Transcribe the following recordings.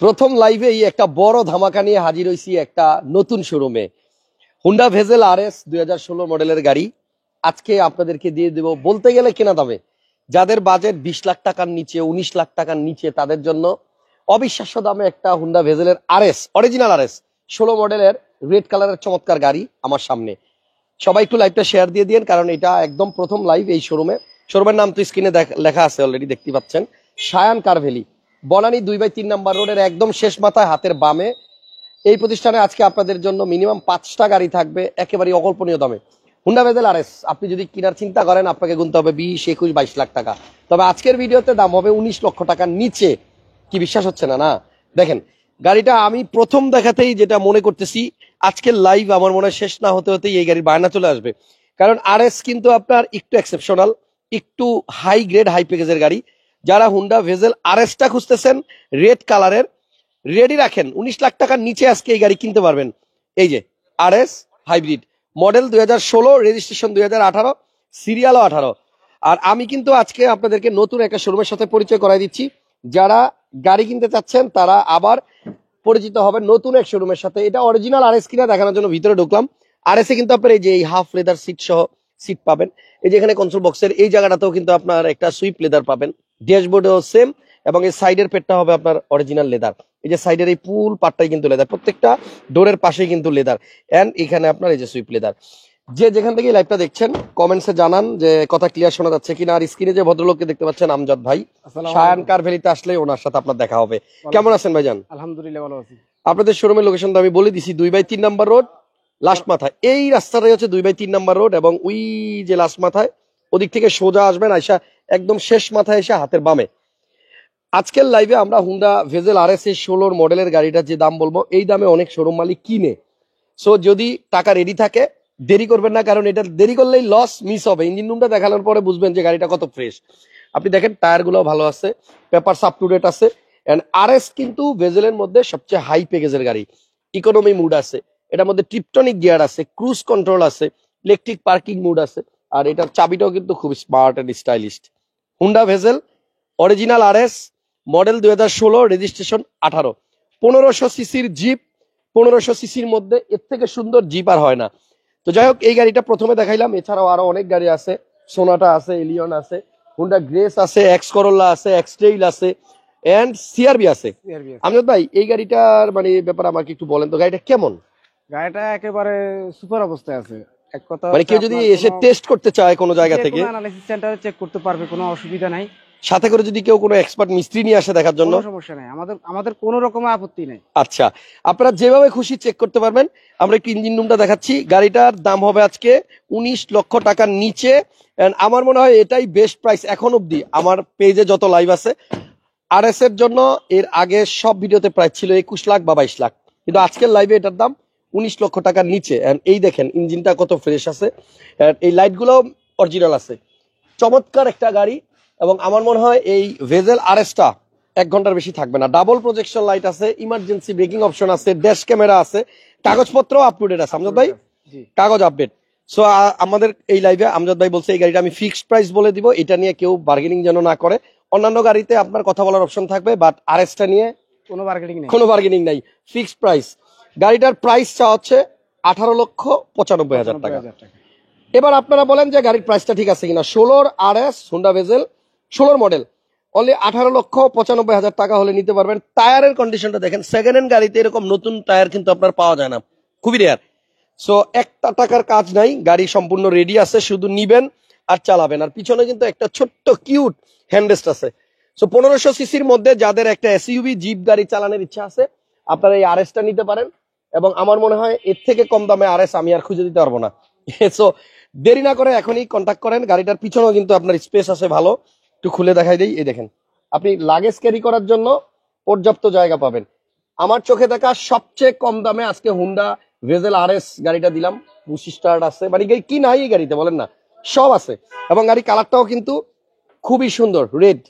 প্রথম লাইভেই একটা বড় ধামাকা নিয়ে হাজির হয়েছি একটা নতুন শোরুমে। হুন্ডা ভেজেল RS 2016 মডেলের গাড়ি আজকে আপনাদেরকে দিয়ে দেব বলতে গেলে কেনা দামে। যাদের বাজেট 20 লাখ টাকার নিচে, 19 লাখ টাকার নিচে, তাদের জন্য অবিশ্বাস্য দামে একটা হুন্ডা ভেজেলের RS, অরিজিনাল RS 16 মডেলের রেড কালারের চমৎকার গাড়ি আমার সামনে। সবাই একটু লাইভটা শেয়ার দিয়ে দিন, কারণ এটা একদম প্রথম লাইভ এই শোরুমে। শোরুমের নাম তো স্ক্রিনে লেখা আছে, অলরেডি দেখতে পাচ্ছেন, সায়ান কার ভ্যালি, বনানী 2/3 নাম্বার রোডের একদম শেষ মাথায় হাতের বামে। এই প্রতিষ্ঠানে আজকে আপনাদের জন্য মিনিমাম 5টা গাড়ি থাকবে একেবারে অকল্পনীয় দামে। হুন্ডা ভেজেল RS আপনি যদি কেনার চিন্তা করেন, আপনাকে গুনতে হবে 20, 21, 22 লাখ টাকা। তবে আজকের ভিডিওতে দাম হবে 19 লক্ষ টাকার নিচে। কি বিশ্বাস হচ্ছে না? না দেখেন গাড়িটা আমি প্রথম দেখাতেই যেটা মনে করতেছি, আজকের লাইভ আমার মনে হয় শেষ না হতে হতেই এই গাড়ির বায়না চলে আসবে। কারণ RS কিন্তু আপনার একটু এক্সেপশনাল, একটু হাই গ্রেড হাই প্যাকেজের গাড়ি। যারা হুন্ডা ভেজেল RSটা খুঁজতেছেন রেড কালারের, রেডি রাখেন, 19 লাখ টাকার নিচে আজকে এই গাড়ি কিনতে পারবেন। এই যে RS হাইব্রিড, মডেল 2016, রেজিস্ট্রেশন 2018, সিরিয়ালও 18। আর আমি কিন্তু আজকে আপনাদেরকে নতুন একটা শোরুমের সাথে পরিচয় করাই দিচ্ছি। যারা গাড়ি কিনতে চাচ্ছেন তারা আবার পরিচিত হবে নতুন এক শোরুমের সাথে। এটা অরিজিনাল RS কিনা দেখানোর জন্য ভিতরে ঢুকলাম। RS এ কিন্তু আপনার এই যে এই হাফ লেদার সিট সহ সিট পাবেন। এই যে এখানে কনসোল বক্সের এই জায়গাটাতেও কিন্তু আপনার একটা সুইপ লেদার পাবেন, ড্যাশবোর্ডেও সেম, এবং এই সাইডের পেটটা হবে আপনার অরিজিনাল লেদার। এই যে সাইডের এই পুল পার্টটাই কিন্তু লেদার, প্রত্যেকটা ডোরের পাশেই কিন্তু লেদার, এন্ড এখানে আপনার এই যে সুইপ লেদার। যে যেখান থেকে লাইভটা দেখছেন কমেন্টসে জানান যে কথা ক্লিয়ার শোনা যাচ্ছে কিনা। আর স্ক্রিনে যে ভদ্রলোককে দেখতে পাচ্ছেন আমজাদ ভাই, সায়ান কার ভ্যালিতে আসলে ওনার সাথে আপনার দেখা হবে। কেমন আছেন ভাইজান? আলহামদুলিল্লাহ ভালো আছি। আপনাদের শোরুমের লোকেশন তো আমি বলে দিছি, 2/3 নাম্বার রোড লাস্ট মাথায়। এই রাস্তাটাই হচ্ছে 2/3 নাম্বার রোড, এবং ওই যে লাস্ট মাথায় ওদিক থেকে সোজা আসবেন, আইসা একদম শেষ মাথায় এসে হাতের বামে। আজকের লাইভে আমরা হুন্ডা ভেজেল RS 16 মডেলের গাড়িটা যে দাম বলবো, এই দামে অনেক শোরুম মালিক কিনে। সো যদি টাকা রেডি থাকে দেরি করবেন না, কারণ এটা দেরি করলেই লস মিস হবে। ইঞ্জিন রুমটা দেখানোর পরে বুঝবেন যে গাড়িটা কত ফ্রেশ। আপনি দেখেন টায়ার গুলো ভালো আছে, পেপার আপ টু ডেট আছে। এন্ড RS কিন্তু ভেজেলের মধ্যে সবচেয়ে হাই প্যাকেজের গাড়ি, ইকোনমি মুড আছে, এটার মধ্যে ট্রিপটনিক গিয়ার আছে, ক্রুজ কন্ট্রোল আছে, ইলেকট্রিক পার্কিং মুড আছে, আর এটার চাবিটাও কিন্তু খুব smart and stylish. Honda Vezel original RS model 2016, registration 18, 1500 সিসির জিপ। 1500 সিসির মধ্যে এর থেকে সুন্দর জিপ আর হয় না। তো যাই হোক, এই গাড়িটা প্রথমে দেখাইলাম, এছাড়াও আরো অনেক গাড়ি আছে, সোনাটা আছে, এলিয়ন আছে, হুন্ডা গ্রেস আছে, এক্স করোলা আছে, এক্সটেইল আছে, এন্ড সিআরবি আছে। আমজাদ ভাই, এই গাড়িটার মানে ব্যাপারে আমাকে একটু বলেন তো, গাড়িটা কেমন? গাড়িটা একেবারে সুপার অবস্থায় আছে। এক কথা মানে কেউ যদি এসে টেস্ট করতে চায় কোনো জায়গা থেকে, অ্যানালিসিস সেন্টারে চেক করতে পারবে, কোনো অসুবিধা নাই। সাথে করে যদি কেউ কোনো এক্সপার্ট মিস্ত্রি নিয়ে আসে দেখার জন্য, কোনো সমস্যা নাই, আমাদের কোনো রকমের আপত্তি নাই। আচ্ছা, আপনারা যেভাবে খুশি চেক করতে পারবেন। আমরা একটু ইঞ্জিন রুমটা দেখাচ্ছি। গাড়িটার দাম হবে আজকে 19 লক্ষ টাকার নিচে। আমার মনে হয় এটাই বেস্ট প্রাইস এখন অব্দি আমার পেজে যত লাইভ আছে। RS এর জন্য এর আগে সব ভিডিওতে প্রাইস ছিল 21 লাখ বা 22 লাখ, কিন্তু আজকের লাইভে এটার দাম 19 লক্ষ টাকার নিচে। এই দেখেন ইঞ্জিনটা কত ফ্রেশ আছে, এই লাইটগুলো অরিজিনাল আছে। চমৎকার একটা গাড়ি, এবং আমার মনে হয় এই ভেজেল RSটা 1 ঘন্টার বেশি থাকবে না। ডাবল প্রজেকশন লাইট আছে, ইমার্জেন্সি ব্রেকিং অপশন আছে, ড্যাশ ক্যামেরা আছে, কাগজপত্র আপ টু ডেট আছে। আমজাদ ভাই কাগজ আপডেট। সো আমাদের এই লাইভে আমজাদ ভাই বলছে এই গাড়িটা আমি ফিক্সড প্রাইস বলে দিব, এটা নিয়ে কেউ বার্গেনিং যেন না করে। অন্যান্য গাড়িতে আপনার কথা বলার অপশন থাকবে, বাট RSটা নিয়ে কোনো বার্গেনিং নাই, ফিক্সড প্রাইস। গাড়িটার প্রাইস চা হচ্ছে 18,95,000 টাকা। এবার আপনারা বলেন যে গাড়ির প্রাইসটা ঠিক আছে কিনা। 16 RS Honda bezel 16 model only 18,95,000 টাকা হলে নিতে পারবেন। টায়ারের কন্ডিশনটা দেখেন, সেকেন্ড হ্যান্ড গাড়িতে এরকম নতুন টায়ার কিন্তু আপনার পাওয়া যায় না, খুবই রেয়ার। সো একটা টাকার কাজ নাই, গাড়ি সম্পূর্ণ রেডি আছে, শুধু নিবেন আর চালাবেন। আর পিছনে কিন্তু একটা ছোট্ট কিউট হ্যান্ডরেস্ট আছে। সো 1500 সিসির মধ্যে যাদের একটা এসইউভি জিপ গাড়ি চালানোর ইচ্ছা আছে, আপনারা এই RSটা নিতে পারেন। এবং আমার মনে হয় এর থেকে কম দামে RS আমি আর খুঁজে দিতে পারবো না। সো দেরি না করে এখনই কন্ট্যাক্ট করেন। গাড়িটার পিছনেও কিন্তু আপনার স্পেস আছে ভালো, একটু খুলে দেখাই দেই। এই দেখেন, আপনি লাগেজ ক্যারি করার জন্য পর্যাপ্ত জায়গা পাবেন। আমার চোখে দেখা সবচেয়ে কম দামে আজকে হুন্ডা ভেজেল RS গাড়িটা দিলাম। পুশি স্টার্ট আছে, মানে কি নাই এই গাড়িতে বলেন না, সব আছে। এবং গাড়ি কালারটাও কিন্তু খুবই সুন্দর, রেড।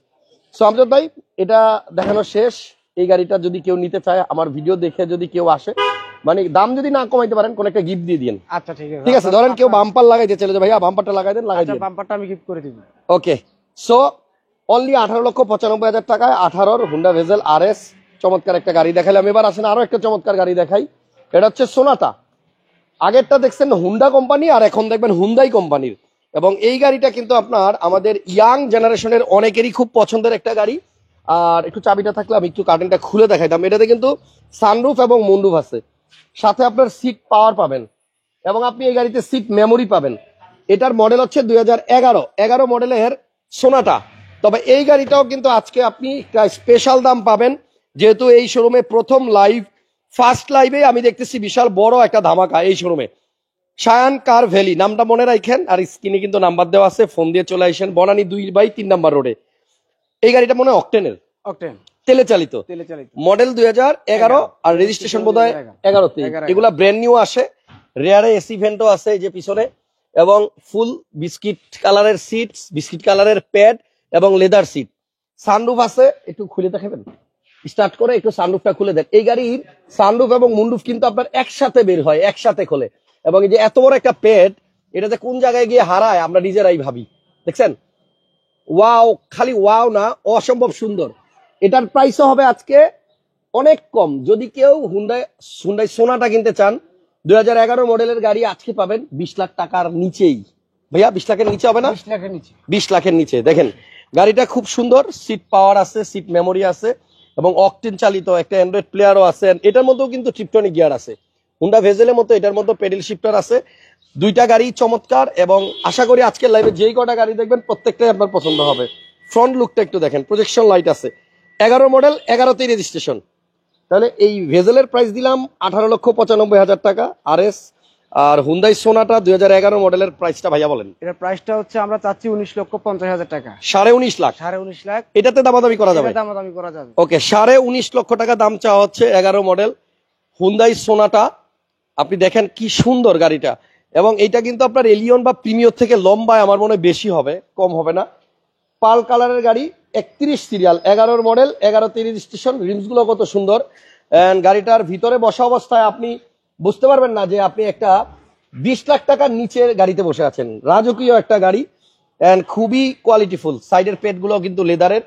সো আমজাদ ভাই, এটা দেখানো শেষ। এই গাড়িটা যদি কেউ নিতে চায়, আমার ভিডিও দেখে যদি কেউ আসে, মানে দাম যদি না কমাইতে পারেন, কোন একটা গিফট দিয়ে দিন। আচ্ছা ঠিক আছে, ঠিক আছে। ধরেন কেউ বাম্পার লাগাইতে চলে, ভাইয়া বাম্পারটা লাগাই দেন, লাগাই দেন। বাম্পারটা আমি গিফট করে দিব। ওকে। সো অনলি 18,95,000 টাকায় 18 হুন্ডা ভেজেল RS চমৎকার একটা গাড়ি দেখালাম, এবার আসেন আরো একটা চমৎকার গাড়ি দেখাই। এটা হচ্ছে সোনাটা। আগেরটা দেখছেন হুন্ডা কোম্পানি, আর এখন দেখবেন হুন্দাই কোম্পানির। এবং এই গাড়িটা কিন্তু আপনার আমাদের ইয়াং জেনারেশনের অনেকেরই খুব পছন্দের একটা গাড়ি। আর একটু চাবিটা থাকলে আমি একটু কার্টেনটা খুলে দেখাইতাম। এটাতে কিন্তু সানরুফ এবং মুনরুফ আছে, সাথে আপনার সিট পাওয়ার পাবেন, এবং আপনি এই গাড়িতে সিট মেমোরি পাবেন। এটার মডেল হচ্ছে 2011 মডেলের সোনাটা। তবে এই গাড়িটাও কিন্তু আজকে আপনি স্পেশাল দাম পাবেন, যেহেতু এই শোরুমে প্রথম লাইভ, ফার্স্ট লাইভে আমি দেখতেছি বিশাল বড় একটা ধামাকা এই শোরুমে। শায়ান কার ভ্যালি নামটা মনে রাখেন, আর স্ক্রিনে কিন্তু নাম্বার দেওয়া আছে, ফোন দিয়ে চলে আসেন বনানী 2/3 নাম্বার রোডে। এই গাড়িটা মনে হয় অকটেনের, অকটেন তেলে চালিত, তেলে চালিত, মডেল 2011, আর রেজিস্ট্রেশন বোধ হয় 11তে। 11 এগুলা ব্র্যান্ড নিউ আসে, রেয়ারে এসি ভেন্টও আছে এই যে পিছনে, এবং ফুল বিস্কিট কালারের সিট, বিস্কিট কালারের প্যাড এবং লেদার সিট। সানরুফ আছে, একটু খুলে দেখাবেন, স্টার্ট করে একটু সানরুফটা খুলে দেন। এই গাড়ির সানরুফ এবং মুনরুফ কিন্তু আপনার একসাথে বের হয়, একসাথে খোলে। এবং এই যে এত বড় একটা প্যাড, এটাতে কোন জায়গায় গিয়ে হারায় আমরা নিজেরাই ভাবি। দেখছেন, ওয়াও, খালি ওয়াও না, অসম্ভব সুন্দর। এটার প্রাইসও হবে আজকে অনেক কম। যদি কেউ হুন্ডাই সোনাটা কিনতে চান, 2011 মডেলের গাড়ি আজকে পাবেন 20 লাখ টাকার নিচেই। ভাইয়া 20 লাখের নিচে হবে না? 20 লাখের নিচে। 20 লাখের নিচে। দেখেন গাড়িটা খুব সুন্দর, সিট পাওয়ার আছে, সিট মেমোরি আছে, এবং অকটেন চালিত একটা অ্যান্ড্রয়েড প্লেয়ারও আছে। এটার মধ্যেও কিন্তু ট্রিপটনিক গিয়ার আছে, হুন্ডা ভেজেলের মতো এটার মধ্যে পেডেল শিফটার আছে। দুইটা গাড়ি চমৎকার, এবং আশা করি আজকের লাইভে যেই কটা গাড়ি দেখবেন প্রত্যেকটাই আপনার পছন্দ হবে। ফ্রন্ট লুকটা একটু দেখেন, প্রজেকশন লাইট আছে, 11 মডেল, 11তেই রেজিস্ট্রেশন। তাহলে এই ভেজেলের প্রাইস দিলাম 18,95,000 টাকা আরএস। আর হুন্ডাই সোনাটা 2011 মডেলের প্রাইসটা ভাইয়া বলেন। এটার প্রাইসটা হচ্ছে আমরা চাচ্ছি 19,50,000 টাকা। 19.5 লাখ। 19.5 লাখ। এটাতে দামাদামি করা যাবে? এটা দামাদামি করা যাবে। ওকে, 19.5 লক্ষ টাকা দাম চাওয়া হচ্ছে 11 মডেল হুন্ডাই সোনাটা। আপনি দেখেন কি সুন্দর গাড়িটা, এবং এইটা কিন্তু আপনার এলিয়ন বা প্রিমিয়র থেকে লম্বায় আমার মনে হয় বেশি হবে, কম হবে না। পাল কালারের গাড়ি, 31 সিরিয়াল, 11 মডেল, 11তে রেজিস্ট্রেশন। রিমস গুলো কত সুন্দর। এন্ড গাড়িটার ভিতরে বসা অবস্থায় আপনি বুঝতে পারবেন না যে আপনি একটা 20 লাখ টাকার নিচের গাড়িতে বসে আছেন। রাজকীয় একটা গাড়ি, এন্ড খুবই কোয়ালিটিফুল। সাইডের পেট গুলো কিন্তু লেদারের,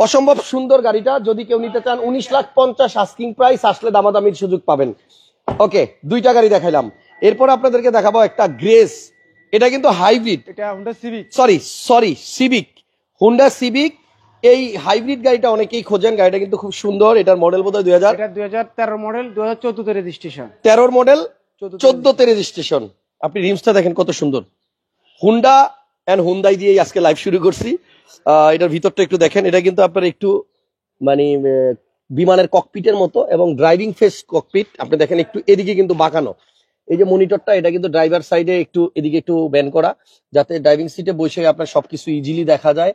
অসম্ভব সুন্দর গাড়িটা। যদি কেউ নিতে চান 19,50,000 আস্কিং প্রাইস, আসলে দামাদামির সুযোগ পাবেন। ওকে, দুইটা গাড়ি দেখাইলাম। এরপর আপনাদেরকে দেখাবো একটা গ্রেস। এটা কিন্তু হাইব্রিড, এটা Honda civic. Sorry civic, Honda civic. এই হাইব্রিড গাড়িটা অনেকেই খোঁজেন, গাড়িটা কিন্তু খুব সুন্দর। এটার মডেল বোধহয় 2013 এটা 2013 মডেল, 2014 তে রেজিস্ট্রেশন। Model, 14তে registration. আপনি রিমসটা দেখেন কত সুন্দর। হুন্ডা এন্ড হুন্ডাই দিয়ে আজকে লাইভ শুরু করছি। এটার ভিতরটা একটু দেখেন, এটা কিন্তু আপনার একটু মানে বিমানের ককপিটের মতো, এবং ড্রাইভিং ফেস ককপিট। আপনি দেখেন একটু এদিকে কিন্তু বাঁকানো। এই যে মনিটরটা, এটা কিন্তু ড্রাইভার সাইডে একটু এদিকে একটু ব্যান করা, যাতে ড্রাইভিং সিটে বসে আপনার সবকিছু ইজিলি দেখা যায়।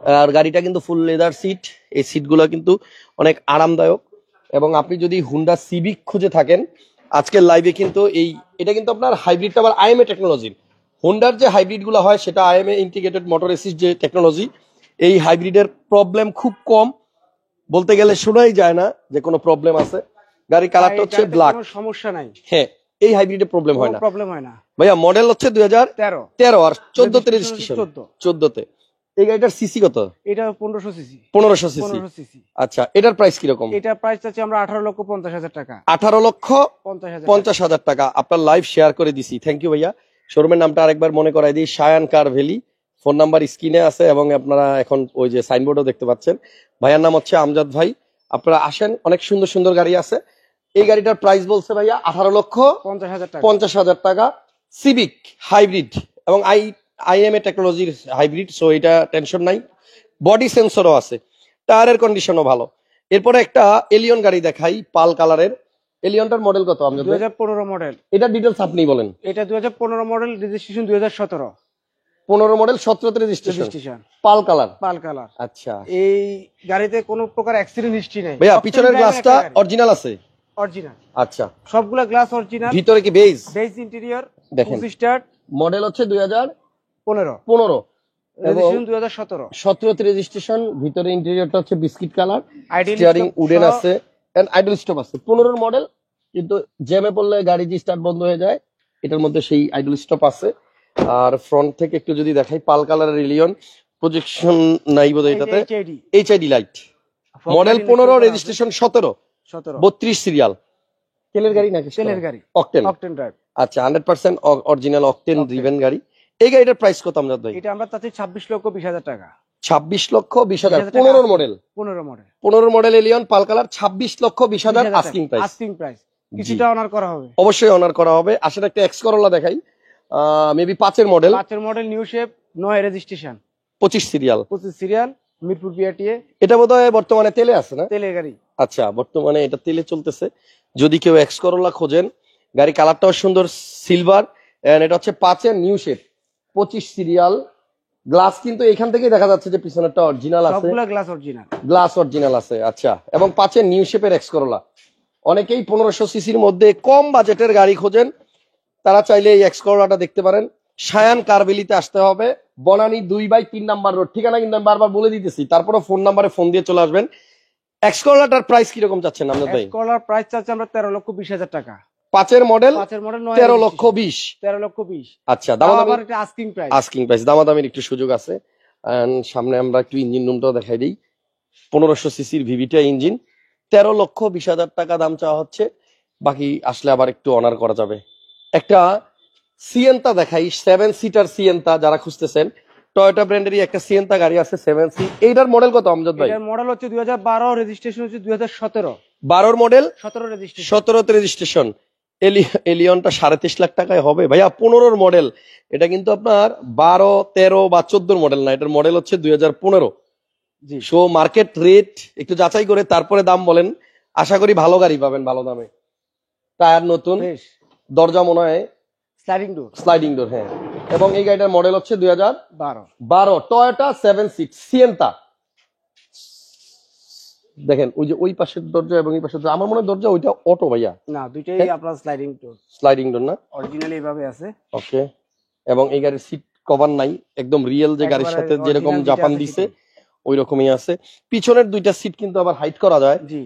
আর গাড়িটা কিন্তু ফুল লেদার সিট, এই সিটগুলো কিন্তু অনেক আরামদায়ক। এবং আপনি যদি হুন্ডা সিভিক খুঁজে থাকেন, আজকের লাইভে কিন্তু এটা কিন্তু আপনার হাইব্রিডটা আবার আইএমএ টেকনোলজির। হুন্ডার যে হাইব্রিড গুলো হয় সেটা আইএমএ ইন্টিগ্রেটেড মোটর অ্যাসিস্ট যে টেকনোলজি। এই হাইব্রিডের প্রবলেম খুব কম, বলতে গেলে শোনাই যায় না যে কোনো প্রবলেম আছে। গাড়ির কালারটা হচ্ছে ব্ল্যাক, কোনো সমস্যা নাই। হ্যাঁ, এই হাইব্রিডে প্রবলেম হয় না, প্রবলেম হয় না ভাইয়া। মডেল হচ্ছে 2013, আর 14তে রেজিস্ট্রেশন। 14তে। এই গাড়িটার সিসি কত? এটা 1500 সিসি। 1500 সিসি। 1500 সিসি। আচ্ছা, এটার প্রাইস কিরকম? এটা প্রাইস চাচ্ছি আমরা 18,50,000 টাকা। 18,50,000 টাকা। আপনার লাইভ শেয়ার করে দিছি, থ্যাংক ইউ ভাইয়া। শোরুমের নামটা আরেকবার মনে করাই দিই, শায়ান কার ভ্যালি। ফোন নাম্বার স্ক্রিনে আছে, এবং আপনারা এখন ওই যে সাইনবোর্ডও দেখতে পাচ্ছেন। ভাইয়ার নাম হচ্ছে আমজাদ ভাই। আপনারা আসেন, অনেক সুন্দর সুন্দর গাড়ি আছে। এই গাড়িটার প্রাইস বলছে ভাইয়া 18,50,000 টাকা। সিভিক হাইব্রিড, এবং আইএমএ টেকনোলজির হাইব্রিড, সো এটা টেনশন নাই। বডি সেন্সরও আছে, টায়ারের কন্ডিশনও ভালো। এরপরে একটা এলিয়ন গাড়ি দেখাই, পাল কালারের। এলিয়নটার মডেল কত? 2015 মডেল। এটা ডিটেলস আপনি বলেন। এটা 2015 মডেল, রেজিস্ট্রেশন 2017। 15 মডেল, 17তে রেজিস্ট্রেশন, পাল কালার। পাল কালার। আচ্ছা, এই গাড়িতে কোনো প্রকার অ্যাক্সিডেন্ট হিস্ট্রি নেই ভাইয়া। পিছনের গ্লাসটা অরিজিনাল আছে? অরিজিনাল। আচ্ছা, সবগুলা গ্লাস অরিজিনাল। ভিতরে কি বেজ? বেজ ইন্টেরিয়র দেখেন। স্টার্ট। মডেল হচ্ছে 2015, এবং রেজিস্ট্রেশন 2017। 17তে রেজিস্ট্রেশন। ভিতরে ইন্টেরিয়রটা হচ্ছে biscuit colour, idol steering wooden আছে, এন্ড আইডল স্টপ আছে। 15 মডেল, কিন্তু জ্যামে পড়লে গাড়ি যে স্টার্ট বন্ধ হয়ে যায়, এটার মধ্যে সেই আইডল স্টপ আছে। আর ফ্রন্ট থেকে একটু যদি দেখাই, পাল কালারের এলিয়ন, প্রজেকশন নাই বোধহয় এটাতে। HID light, model 15, registration 17, 17 32 serial. তেলের গাড়ি নাকি? তেলের গাড়ি, অকটেন। Octane drive. আচ্ছা, 100% অরিজিনাল অকটেন ড্রিভেন গাড়ি। এই গাড়িটার প্রাইস কত আমজাদ ভাই? এটা আমরা চাচ্ছি 26,20,000 টাকা। 26,20,000, 15 মডেল। 15 মডেল, 15 মডেল এলিয়ন পাল colour, 26,20,000 asking price. Asking price, কিছুটা অনার করা হবে। অবশ্যই অনার করা হবে। আসলে একটা এক্স করোলা দেখাই, মেবি 5 এর model, 5 model, new shape, 9 registration, 25 serial, 25 serial, Mirpur BRTA. এটা বোধহয় বর্তমানে তেলে আছে না? তেলের গাড়ি। আচ্ছা, বর্তমানে এটা তেলে চলতেছে। যদি কেউ এক্স করোলা খোঁজেন, গাড়ি কালারটাও সুন্দর সিলভার, এন্ড এটা হচ্ছে 5 এর নিউ শেপ, 25 সিরিয়াল। গ্লাস কিন্তু এখান থেকেই দেখা যাচ্ছে যে পিছনেরটা অরিজিনাল আছে, সবগুলা গ্লাস অরিজিনাল, গ্লাস অরিজিনাল আছে। আচ্ছা, এবং 5 এর নিউ শেপের এক্স করোলা। অনেকেই 1500 সিসির মধ্যে কম বাজেটের গাড়ি খোঁজেন, তারা চাইলে এই এক্স করোলাটা দেখতে পারেন। সায়ান কারবেলিতে আসতে হবে, বনানী 2/3 নাম্বার রোড। ঠিকানা কিন্তু আমি বারবার বলে দিতেছি, তারপরে ফোন নাম্বারে ফোন দিয়ে চলে আসবেন। এক্স করোলাটার প্রাইস কিরকম চাচ্ছেন আমজাদ ভাই? এক্সকলার প্রাইস চাচ্ছি আমরা 13,20,000 টাকা। 5 এর মডেল, 5 মডেল, 13,20,000। 13,20,000। আচ্ছা, দামাদামি, আবার এটা আস্কিং প্রাইস, আস্কিং প্রাইস, দামাদামির একটু সুযোগ আছে। And সামনে আমরা একটু ইঞ্জিন রুমটাও দেখাই দিই। 1500 সিসির ভিভিটা ইঞ্জিন, 13,20,000 টাকা দাম চাওয়া হচ্ছে। বাকি আসলে আবার একটু অনার করা যাবে। একটা সিয়েন্তা দেখাই, 7 সিটার সিয়েন্তা যারা খুঁজতেছেন। টয়োটা ব্র্যান্ডেরই একটা সিয়েন্তা গাড়ি আছে 7 সি। এইটার মডেল কত আমজাদ ভাই? এটার মডেল হচ্ছে 2012, রেজিস্ট্রেশন হচ্ছে 2017। 12 মডেল, 17 রেজিস্ট্রেশন, 17তে রেজিস্ট্রেশন। এলিয়নটা 3.5 লাখ টাকায় হবে ভাইয়া। 15 মডেল, এটা কিন্তু আপনার 12, 13 বা 14 মডেল না, এটার মডেল হচ্ছে 2015। জি। সো মার্কেট রেট একটু যাচাই করে তারপরে দাম বলেন। আশা করি ভালো গাড়ি পাবেন ভালো দামে। টায়ার নতুন, ফ্রেশ, দরজা মনে হয় স্লাইডিং ডোর, স্লাইডিং ডোর, হ্যাঁ। এবং এই গাড়িটার মডেল হচ্ছে 12। Toyota 7 seat Sienta. দেখেন ওই যে ওই পাশের দরজা এবং এই পাশের দরজা, আমার মনে হয় দরজা ওইটা অটো ভাইয়া। না, দুইটাই আপনার স্লাইডিং ডোর, স্লাইডিং ডোর না? অরিজিনালি এইভাবে আছে। ওকে। এবং এই গাড়ির সিট কভার নাই, একদম রিয়েল যে গাড়ির সাথে যেরকম জাপান দিছে ওই রকমই আছে। পিছনের দুইটা সিট কিন্তু আবার হাইট করা যায়। জি।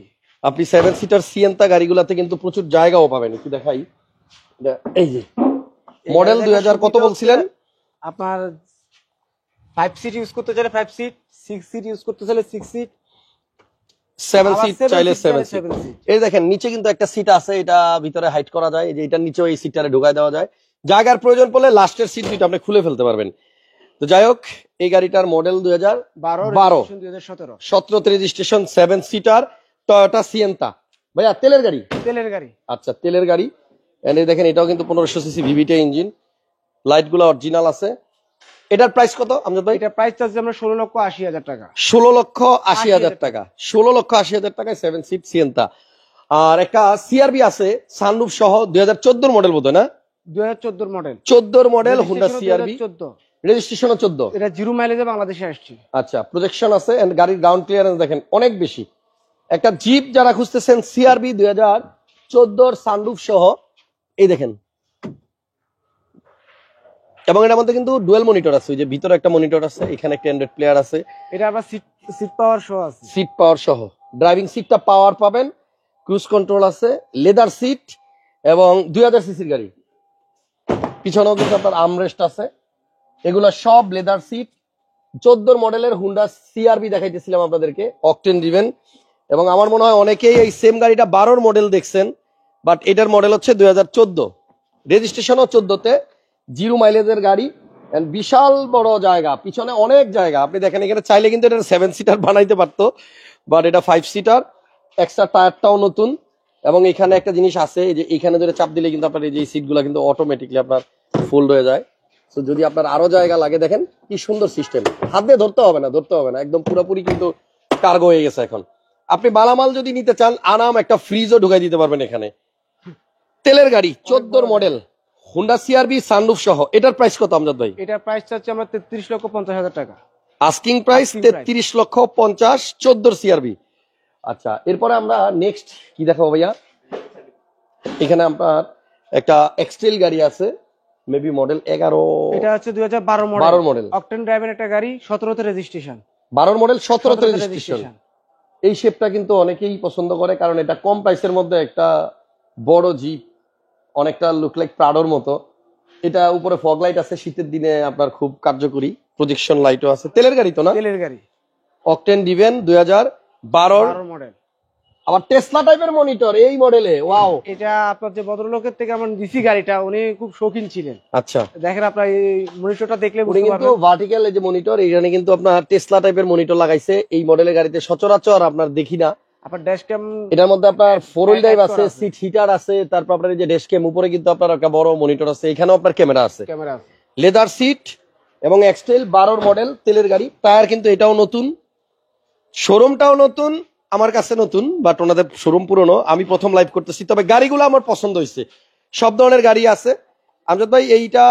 আপনি 7 সিটার সিয়েন্তা গাড়িগুলোতে কিন্তু প্রচুর জায়গাও পাবেন। একটু দেখাই, এই যে মডেল 2000 কত বলছিলেন? আপনার 5 সিট ইউজ করতে চাইলে 5 সিট, 6 সিট ইউজ করতে চাইলে 6 সিট, 7 সিট চাইলে 7 সিট। 7 সিট। এই দেখেন নিচে কিন্তু একটা সিট আছে, এটা ভিতরে হাইট করা যায়। এই যে এটার নিচেও এই সিটটারে ঢুকায় দেওয়া যায়। জায়গার প্রয়োজন পড়লে লাস্টের সিট দুইটা আপনি খুলে ফেলতে পারবেন। তো যাই হোক, এই গাড়িটার মডেল 2012, 2017। 17তে রেজিস্ট্রেশন, 7 সিটার টয়োটা সিয়েন্তা। ভাইয়া তেলের গাড়ি? তেলের গাড়ি। আচ্ছা, তেলের গাড়ি। এন্ড এই দেখেন এটাও কিন্তু 1500 সিসি ভিভিটা ইঞ্জিন, লাইট গুলো অরিজিনাল আছে। এটার প্রাইস কত আমজাদ ভাই? এটা প্রাইস চাচ্ছি আমরা 16,80,000 টাকা। 16,80,000 টাকা। 16,80,000 টাকায় 7 সিট সিয়েন্তা। আর একটা সিআরবি আছে সানরুফ সহ, 2014 মডেল বোধহয় না? 2014 মডেল। 14 model Honda CRB, 2014। রেজিস্ট্রেশনও 14। এটা 0 মাইলেজে বাংলাদেশে আসছে। আচ্ছা, প্রজেকশন আছে এন্ড গাড়ির গ্রাউন্ড ক্লিয়ারেন্স দেখেন অনেক বেশি। একটা জিপ যারা খুঁজতেছেন, সিআরবি 2014 সানরুফ সহ, এই দেখেন। এবং এটার মধ্যে কিন্তু ডুয়েল মনিটর আছে, ওই যে ভিতরে একটা মনিটর আছে, এখানে একটা অ্যান্ড্রয়েড প্লেয়ার আছে। এটা আবার সিট পাওয়ার শো আছে, সিট পাওয়ার সহ, ড্রাইভিং সিটটা পাওয়ার পাবেন, ক্রুজ কন্ট্রোল আছে, লেদার সিট এবং 2000 সিসির গাড়ি। পিছনেও কিন্তু আপনার আর্মরেস্ট আছে, এগুলো সব লেদার সিট। 14 মডেলের হুন্ডা সিআরবি দেখাইতেছিলাম আপনাদেরকে, অকটেন ড্রিভেন। এবং আমার মনে হয় অনেকেই এই সেম গাড়িটা 12 মডেল দেখছেন, বাট এটার মডেল হচ্ছে 2014, রেজিস্ট্রেশনও 14তে, 0 মাইলেজের গাড়ি। এন্ড বিশাল বড় জায়গা, পিছনে অনেক জায়গা। আপনি দেখেন এখানে চাইলে কিন্তু এটা 7 সিটার বানাইতে পারতো, বাট এটা 5 সিটার। এক্সট্রা টায়ারটাও নতুন। এবং এখানে একটা জিনিস আছে, যে এখানে ধরে চাপ দিলে কিন্তু আপনার এই যে সিটগুলো কিন্তু অটোমেটিকলি আপনার ফোল্ড হয়ে যায়। তো যদি আপনার আরো জায়গা লাগে, দেখেন কি সুন্দর সিস্টেম, হাত দিয়ে ধরতে হবে না, একদম পুরোপুরি কিন্তু কার্গো হয়ে গেছে এখন। আপনি মালামাল যদি নিতে চান, আরাম একটা ফ্রিজও ঢুকাই দিতে পারবেন এখানে। তেলের গাড়ি 14 মডেল হুন্ডা সিআরবি সানরুফ সহ, এটার প্রাইস কত আমজাদ ভাই? এটার প্রাইস চাচ্ছি আমরা 33,50,000 টাকা। Asking price 33,50,000, 14 CRB. আচ্ছা, এরপরে আমরা নেক্সট কি দেখাবো ভাইয়া? এখানে আপনার একটা এক্সটেল গাড়ি আছে, মেবি মডেল 11। এটা হচ্ছে 2012 মডেল, 12 মডেল, অকটেন ড্রাইভের একটা গাড়ি, 17তে রেজিস্ট্রেশন। 12 মডেল, 17তে রেজিস্ট্রেশন। এই শেপটা কিন্তু অনেকেই পছন্দ করে, কারণ এটা কম প্রাইসের মধ্যে একটা বড় জিপ, অনেকটা লুক লাইক প্রাডোর মতো। এটা উপরে ফগ লাইট আছে, শীতের দিনে আপনার খুব কার্যকরী, প্রজেকশন লাইটও আছে। তেলের গাড়ি তো না? তেলের গাড়ি, অকটেন ডিভেন 2000, 12 মডেল। আবার টেসলা টাইপের মনিটর এই মডেলে, ওয়াও। এটা আপনার যে ভদ্রলোকের থেকে আমরা দিছি গাড়িটা, উনি খুব শৌখিন ছিলেন। আচ্ছা, দেখেন আপনার এই মনিটরটা দেখলে উনি বুঝতে কিন্তু পারবেন। ভার্টিক্যাল এই যে মনিটর, এখানে কিন্তু আপনার টেসলা টাইপের মনিটর লাগাইছে। এই মডেলের গাড়িতে সচরাচর আপনার দেখি না। আপনার ড্যাশ ক্যাম এটার মধ্যে আপনার 4 হুইল ড্রাইভ add আছে, করা আছে। সিট হিটার আছে, তারপর আপনার এই যে ড্যাশ ক্যাম, উপরে কিন্তু আপনার একটা বড় মনিটর আছে, এখানেও আপনার ক্যামেরা আছে, ক্যামেরা আছে। লেদার সিট এবং এক্সটেল 12 মডেল তেলের গাড়ি। টায়ার কিন্তু এটাও নতুন, শোরুমটাও নতুন, আমার কাছে নতুন, বাট ওনাদের শোরুম পুরনো। আমি প্রথম লাইভ করতেছি, তবে গাড়িগুলো আমার পছন্দ হয়েছে, সব ধরনের গাড়ি আছে। আমজাদ ভাই, এইটা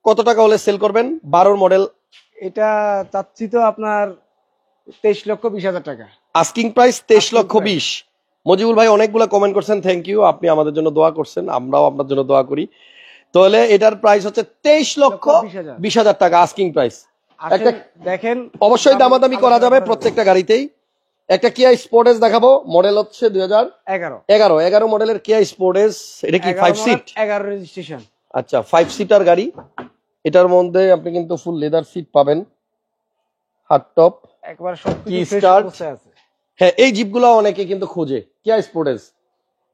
কত টাকা হলে সেল করবেন? 12 মডেল, এটা চাচ্ছি তো আপনার 23,20,000 টাকা। Asking price 23,20,000। মজিবুল ভাই অনেকগুলো কমেন্ট করছেন, থ্যাংক ইউ। আপনি আমাদের জন্য দোয়া করছেন, আমরাও আপনার জন্য দোয়া করি। তাহলে এটার প্রাইস হচ্ছে 23,20,000 টাকা আস্কিং প্রাইস। একটা দেখেন, অবশ্যই দামাদামি করা যাবে প্রত্যেকটা গাড়িতেই। একটা কিয়া স্পোর্টেজ দেখাবো, মডেল হচ্ছে 2011 মডেলের কিয়া স্পোর্টেজ। এটা কি 5 সিট? 11 রেজিস্ট্রেশন। আচ্ছা, 5 সিটার গাড়ি। এটার মধ্যে আপনি কিন্তু ফুল লেদার সিট পাবেন, হার্ড টপ, একবার সবকিছু কি ফ্রেশ স্টার্ট। অবস্থায় আছে। হ্যাঁ, এই জিপগুলো অনেকে কিন্তু খোঁজে, কিয়া স্পোর্টেজ।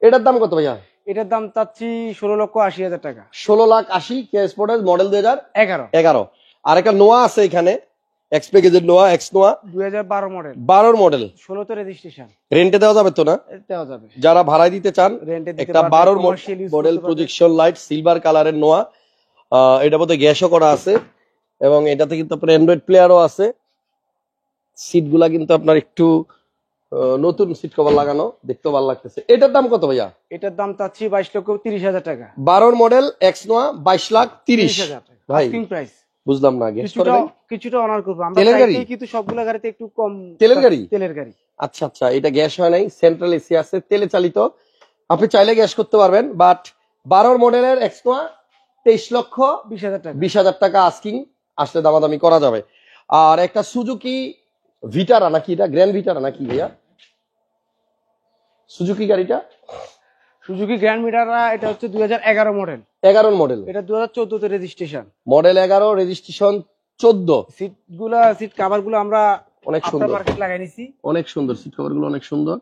এটার দাম কত ভাইয়া? এটার দাম চাচ্ছি 16,80,000 টাকা। 16,80,000 কিয়া স্পোর্টেজ, মডেল 11 2011। আর একটা নোয়া আছে এখানে, এক্স প্যাকেজের নোয়া, এক্স নোয়া 2012 মডেল, 12 মডেল। 16 তে রেজিস্ট্রেশন। রেন্টে দেওয়া যাবে তো না? দেওয়া যাবে, যারা ভাড়ায় দিতে চান, রেন্টে দিতে একটা পারবে, 12 commercial use মডেল করতে পারবে। প্রজেকশন লাইট, সিলভার কালারের নোয়া। এটা বোধহয় গ্যাসও করা আছে, এবং এটাতে কিন্তু আপনার অ্যান্ড্রয়েড প্লেয়ারও আছে। সিটগুলা কিন্তু আপনার একটু নতুন সিট কভার লাগানো, দেখতেও ভালো লাগতেছে। এটার দাম কত ভাইয়া? এটার দাম চাচ্ছি 22,30,000 টাকা। 12 মডেল এক্স নোয়া 22,30,000 টাকা ভাই, আস্কিং প্রাইস। বুঝলাম না, গ্যাস করে কিছুটা ভাই? কিছুটা অনার করব আমরা, তেলের গাড়ি? চাইতেই কিন্তু সবগুলা গাড়িতে একটু কম। তেলের গাড়ি? তেলের গাড়ি। আচ্ছা আচ্ছা, এটা গ্যাস হয় নাই, সেন্ট্রাল এসি আছে, তেলে চালিত। আপনি চাইলে গ্যাস করতে পারবেন, বাট 12 মডেলের এক্স নোয়া 23,20,000 টাকা। 20,000 টাকা আস্কিং, আসলে দামাদামি করা যাবে। আর একটা সুজুকি ভিটারা নাকি, এটা গ্র্যান্ড ভিটারা নাকি ভাইয়া? সুজুকি গাড়িটা সুজুকি গ্র্যান্ড মিটারা, এটা হচ্ছে 2011 মডেল। 11 মডেল, এটা 2014 তে registration. Model 11, registration 14। Seat cover গুলো আমরা অনেক আফটার সুন্দর, মার্কেট লাগাই নিছি। অনেক সুন্দর, সিট কভার গুলো অনেক সুন্দর।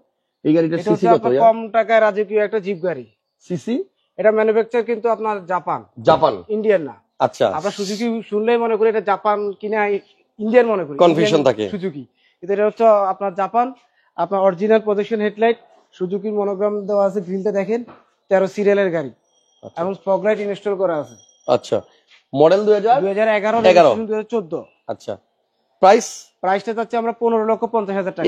এই গাড়িটার এটা সিসি হচ্ছে কত আপনার ভাইয়া? কম টাকায় রাজকীয় একটা জিপ গাড়ি। সিসি এটা ম্যানুফ্যাকচার কিন্তু আপনার জাপান, ইন্ডিয়ান না। আচ্ছা। আমরা সুজুকি শুনলেই মনে করি এটা জাপান কিনা ইন্ডিয়ান মনে করি, Confusion থাকে। সুজুকি, কিন্তু এটা হচ্ছে আপনার জাপান। আপনার অরিজিনাল প্রজেকশন হেডলাইট, সুজুকির মনোগ্রাম দেওয়া আছে, গ্রিলটা দেখেন, 13 সিরিয়ালের গাড়ি, এবং ফগ লাইট ইনস্টল করা আছে। আচ্ছা, মডেল 2011, 2014। আচ্ছা, প্রাইস? প্রাইসটা চাচ্ছি আমরা 15,50,000 টাকা।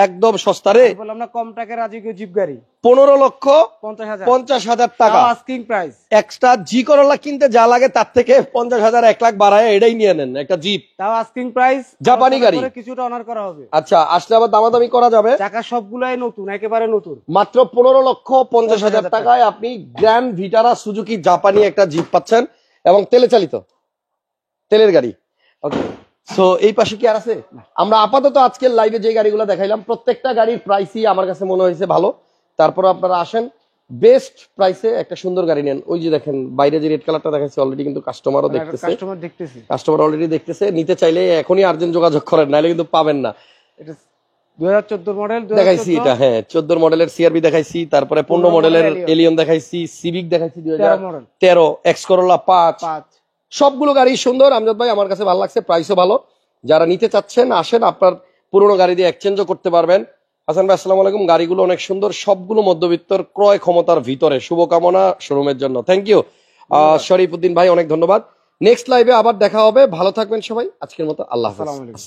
একদম সস্তা রে, বললাম না কম টাকায় রাজকীয় জিপ গাড়ি। 15,50,000 টাকা আস্কিং প্রাইস। এক্সট্রা জি করোলা কিনতে যা লাগে তার থেকে 50,000 1 লাখ বাড়ায় এটাই নিয়ে নেন, একটা জিপ, তাও আস্কিং প্রাইস। জাপানি গাড়ি, কিছুটা অনার করা হবে। আচ্ছা, আসলে আবার দামাদামি করা যাবে। চাকা সবগুলাই নতুন, একেবারে নতুন। মাত্র 15,50,000 টাকায় আপনি গ্র্যান্ড ভিটারা সুজুকি জাপানি একটা জিপ পাচ্ছেন, এবং তেলে চালিত, তেলের গাড়ি। ওকে, সো এই পাশে কি আর আছে? আমরা আপাতত আজকের লাইভে যে গাড়িগুলো দেখাইলাম, প্রত্যেকটা গাড়ির প্রাইসই আমার কাছে মনে হয়েছে ভালো। তারপর আপনারা আসেন, বেস্ট প্রাইসে একটা সুন্দর গাড়ি নেন। ওই যে দেখেন বাইরে যে রেড কালারটা দেখাচ্ছে, অলরেডি কিন্তু কাস্টমারও দেখতেছে, কাস্টমার অলরেডি দেখতেছে। নিতে চাইলে এখনই আর্জেন্ট যোগাযোগ করেন, নাহলে কিন্তু পাবেন না। এটা 2014 মডেল দেখাইছি এটা, হ্যাঁ 14 মডেলের সিআরবি দেখাইছি, তারপরে 15 মডেলের এলিয়ন দেখাইছি, সিভিক দেখাইছি 2013, এক্স করোলা 5। সবগুলো গাড়ি সুন্দর আমজাদ ভাই, আমার কাছে ভালো লাগছে, প্রাইসও ভালো। যারা নিতে চাচ্ছেন আসেন, আপনার পুরোনো গাড়ি দিয়ে এক্সচেঞ্জও করতে পারবেন। হাসান ভাই আসসালামু আলাইকুম। গাড়িগুলো অনেক সুন্দর, সবগুলো মধ্যবিত্তর ক্রয় ক্ষমতার ভিতরে। শুভকামনা শোরুমের জন্য, থ্যাংক ইউ। শরীফউদ্দিন ভাই অনেক ধন্যবাদ। নেক্সট লাইভে আবার দেখা হবে, ভালো থাকবেন সবাই। আজকের মতো আল্লাহ হাফেজ।